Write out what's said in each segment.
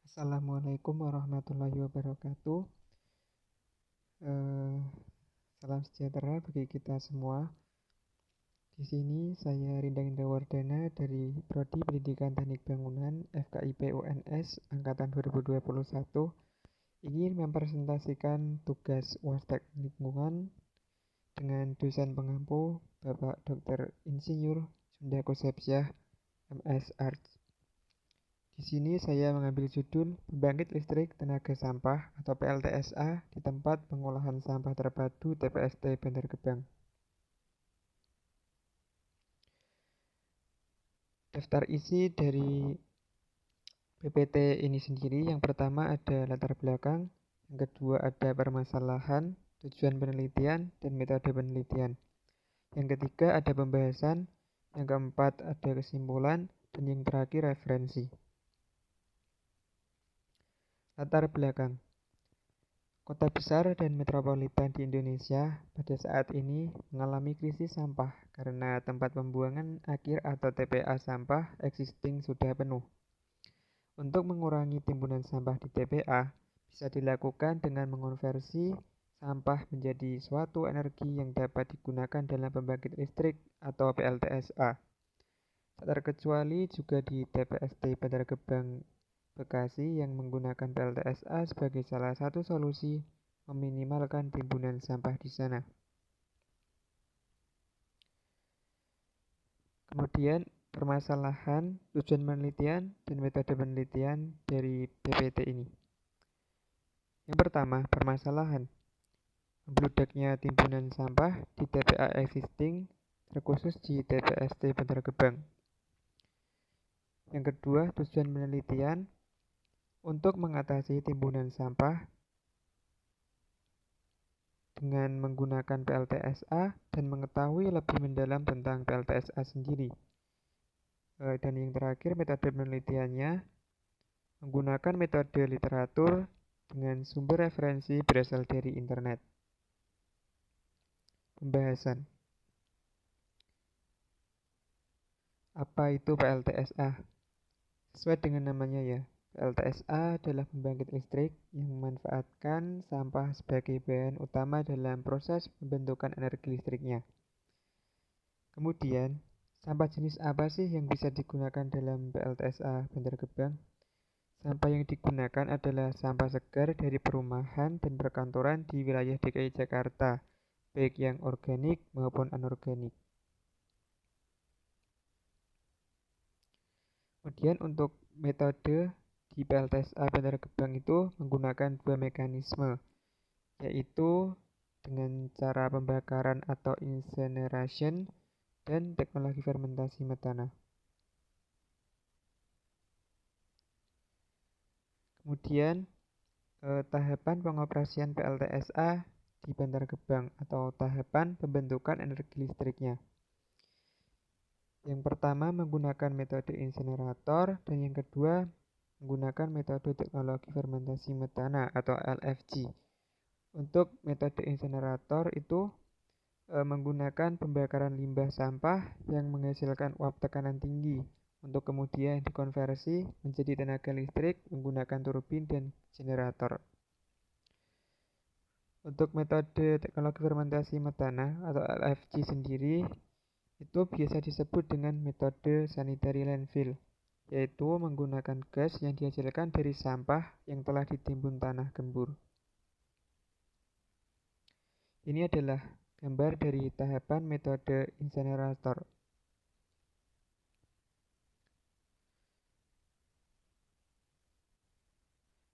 Assalamualaikum warahmatullahi wabarakatuh. Eh, Salam sejahtera bagi kita semua. Di sini saya Rindang Indrawardana dari Prodi Pendidikan Teknik Bangunan FKIP UNS Angkatan 2021 ingin mempresentasikan tugas Wastek Lingkungan dengan dosen pengampu Bapak Dr. Insinyur Sundako Sepsyah MS Arts. Di sini saya mengambil judul Pembangkit Listrik Tenaga Sampah atau PLTSA di tempat pengolahan sampah terpadu TPST Bantar Gebang. Daftar isi dari PPT ini sendiri, yang pertama ada latar belakang, yang kedua ada permasalahan, tujuan penelitian, dan metode penelitian. Yang ketiga ada pembahasan, yang keempat ada kesimpulan, dan yang terakhir referensi. Latar belakang. Kota besar dan metropolitan di Indonesia pada saat ini mengalami krisis sampah karena tempat pembuangan akhir atau TPA sampah existing sudah penuh. Untuk mengurangi timbunan sampah di TPA, bisa dilakukan dengan mengonversi sampah menjadi suatu energi yang dapat digunakan dalam pembangkit listrik atau PLTSA. Tak terkecuali juga di TPST Bantar Gebang Bekasi yang menggunakan PLTSA sebagai salah satu solusi meminimalkan timbunan sampah di sana. Kemudian permasalahan, tujuan penelitian, dan metode penelitian dari PPT ini. Yang pertama, permasalahan. Membludaknya timbunan sampah di TPA existing terkhusus di TPST Bantar Gebang. Yang kedua, tujuan penelitian untuk mengatasi timbunan sampah dengan menggunakan PLTSA dan mengetahui lebih mendalam tentang PLTSA sendiri. Dan yang terakhir, metode penelitiannya menggunakan metode literatur dengan sumber referensi berasal dari internet. Pembahasan. Apa itu PLTSA? Sesuai dengan namanya ya, PLTSA adalah pembangkit listrik yang memanfaatkan sampah sebagai bahan utama dalam proses pembentukan energi listriknya. Kemudian, sampah jenis apa sih yang bisa digunakan dalam PLTSA Bantar Gebang? Sampah yang digunakan adalah sampah segar dari perumahan dan perkantoran di wilayah DKI Jakarta, baik yang organik maupun anorganik. Kemudian untuk metode di PLTSA Bantar Gebang itu menggunakan dua mekanisme, yaitu dengan cara pembakaran atau incineration dan teknologi fermentasi metana. Kemudian tahapan pengoperasian PLTSA di Bantar Gebang atau tahapan pembentukan energi listriknya. Yang pertama menggunakan metode insinerator dan yang kedua menggunakan metode teknologi fermentasi metana atau LFG. Untuk metode insinerator itu menggunakan pembakaran limbah sampah yang menghasilkan uap tekanan tinggi untuk kemudian dikonversi menjadi tenaga listrik menggunakan turbin dan generator. Untuk metode teknologi fermentasi metana atau LFG sendiri itu biasa disebut dengan metode sanitary landfill, yaitu menggunakan gas yang dihasilkan dari sampah yang telah ditimbun tanah gembur. Ini adalah gambar dari tahapan metode insinerator.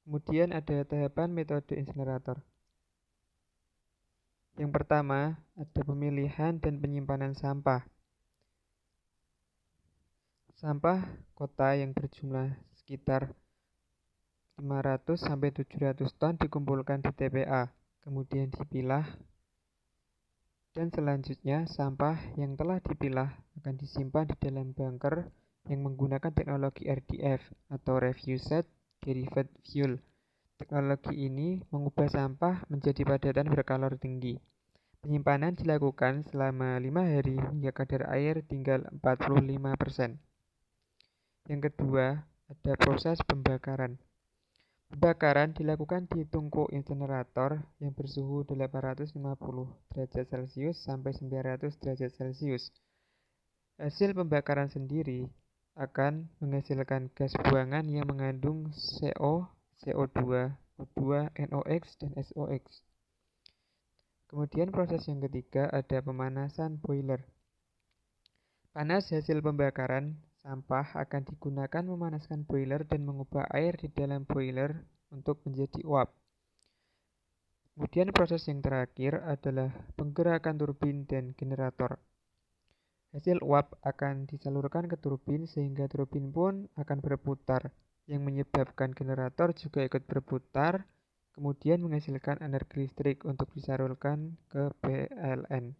Kemudian ada tahapan metode insinerator. Yang pertama, ada pemilihan dan penyimpanan sampah. Sampah kota yang berjumlah sekitar 500-700 ton dikumpulkan di TPA, kemudian dipilah, dan selanjutnya sampah yang telah dipilah akan disimpan di dalam bunker yang menggunakan teknologi RDF atau Refused Derived Fuel. Teknologi ini mengubah sampah menjadi padatan berkalori tinggi. Penyimpanan dilakukan selama 5 hari hingga kadar air tinggal 45%. Yang kedua, ada proses pembakaran. Pembakaran dilakukan di tungku insinerator yang bersuhu 850 derajat Celcius sampai 900 derajat Celcius. Hasil pembakaran sendiri akan menghasilkan gas buangan yang mengandung CO, CO2, O2, NOx, dan SOx. Kemudian proses yang ketiga ada pemanasan boiler. Panas hasil pembakaran sampah akan digunakan memanaskan boiler dan mengubah air di dalam boiler untuk menjadi uap. Kemudian proses yang terakhir adalah penggerakan turbin dan generator. Hasil uap akan disalurkan ke turbin sehingga turbin pun akan berputar, yang menyebabkan generator juga ikut berputar, kemudian menghasilkan energi listrik untuk disalurkan ke PLN.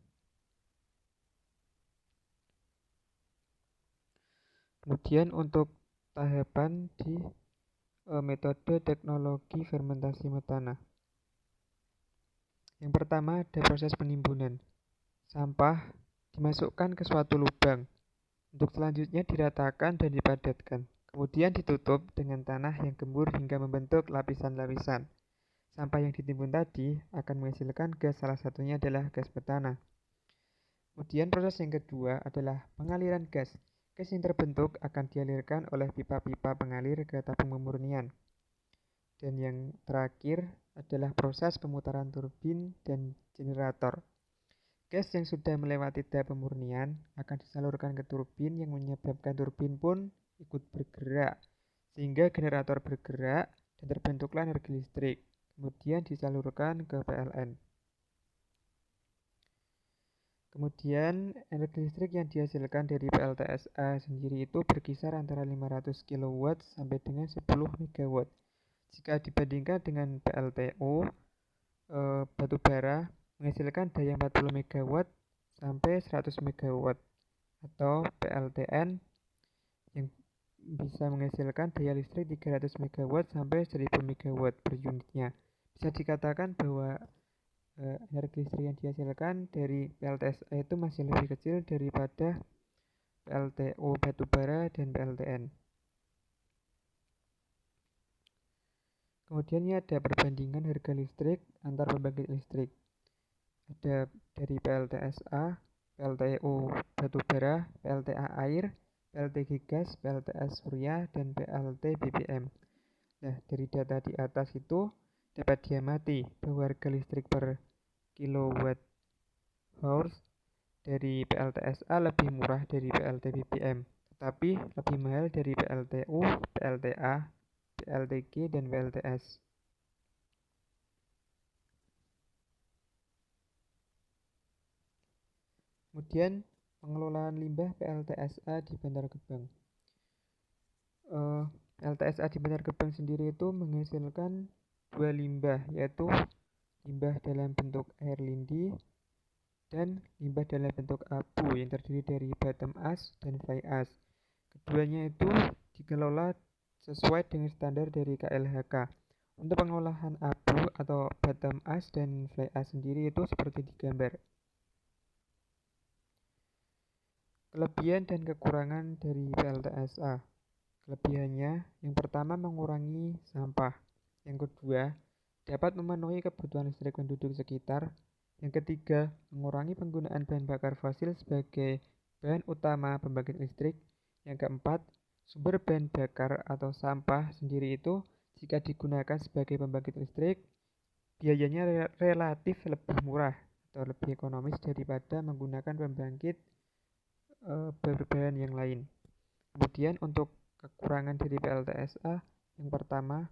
Kemudian untuk tahapan di metode teknologi fermentasi metana. Yang pertama ada proses penimbunan. Sampah dimasukkan ke suatu lubang, untuk selanjutnya diratakan dan dipadatkan. Kemudian ditutup dengan tanah yang gembur hingga membentuk lapisan-lapisan. Sampah yang ditimbun tadi akan menghasilkan gas, salah satunya adalah gas metana. Kemudian proses yang kedua adalah pengaliran gas. Gas yang terbentuk akan dialirkan oleh pipa-pipa pengalir ke tabung pemurnian. Dan yang terakhir adalah proses pemutaran turbin dan generator. Gas yang sudah melewati tahap pemurnian akan disalurkan ke turbin yang menyebabkan turbin pun ikut bergerak, sehingga generator bergerak dan terbentuklah energi listrik, kemudian disalurkan ke PLN. Kemudian energi listrik yang dihasilkan dari PLTSA sendiri itu berkisar antara 500 kW sampai dengan 10 MW. Jika dibandingkan dengan PLTU, batu bara menghasilkan daya 40 MW sampai 100 MW, atau PLTN yang bisa menghasilkan daya listrik 300 MW sampai 1000 MW per unitnya. Bisa dikatakan bahwa energi listrik yang dihasilkan dari PLTSA itu masih lebih kecil daripada PLTU batubara dan PLTN. Kemudian ini ada perbandingan harga listrik antar pembangkit listrik. Ada dari PLTSA, PLTU batubara, PLTA air, PLTG gas, PLTS surya, dan PLT BBM. Nah, dari data di atas itu dapat diamati bahwa harga listrik per kilowatt hours dari PLTSA lebih murah dari PLT BBM, tetapi lebih mahal dari PLTU, PLTA, PLTG, dan PLTS. Kemudian pengelolaan limbah PLTSA di Bantar Gebang. PLTSA di Bantar Gebang sendiri itu menghasilkan dua limbah, yaitu limbah dalam bentuk air lindi dan limbah dalam bentuk abu yang terdiri dari bottom ash dan fly ash. Keduanya itu dikelola sesuai dengan standar dari KLHK. Untuk pengolahan abu atau bottom ash dan fly ash sendiri itu seperti digambar. Kelebihan dan kekurangan dari PLTSA. Kelebihannya, yang pertama mengurangi sampah. Yang kedua, dapat memenuhi kebutuhan listrik penduduk sekitar. Yang ketiga, mengurangi penggunaan bahan bakar fosil sebagai bahan utama pembangkit listrik. Yang keempat, sumber bahan bakar atau sampah sendiri itu jika digunakan sebagai pembangkit listrik, biayanya relatif lebih murah atau lebih ekonomis daripada menggunakan pembangkit berbahan yang lain. Kemudian untuk kekurangan dari PLTSA, yang pertama,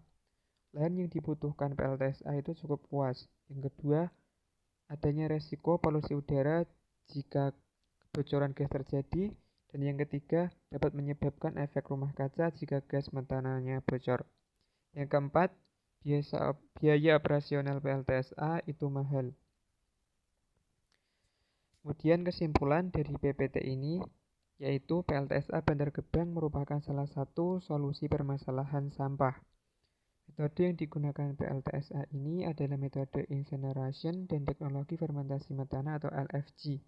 lahan yang dibutuhkan PLTSA itu cukup luas. Yang kedua, adanya resiko polusi udara jika kebocoran gas terjadi. Dan yang ketiga, dapat menyebabkan efek rumah kaca jika gas metananya bocor. Yang keempat, biaya operasional PLTSA itu mahal. Kemudian kesimpulan dari PPT ini yaitu PLTSA Bantar Gebang merupakan salah satu solusi permasalahan sampah. Metode yang digunakan PLTSA ini adalah metode incineration dan teknologi fermentasi metana atau LFG.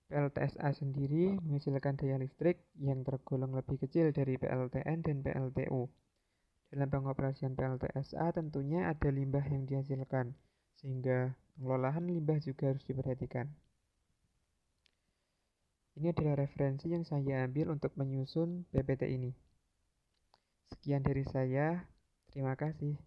PLTSA sendiri menghasilkan daya listrik yang tergolong lebih kecil dari PLTN dan PLTU. Dalam pengoperasian PLTSA tentunya ada limbah yang dihasilkan, sehingga pengelolaan limbah juga harus diperhatikan. Ini adalah referensi yang saya ambil untuk menyusun PPT ini. Sekian dari saya, terima kasih.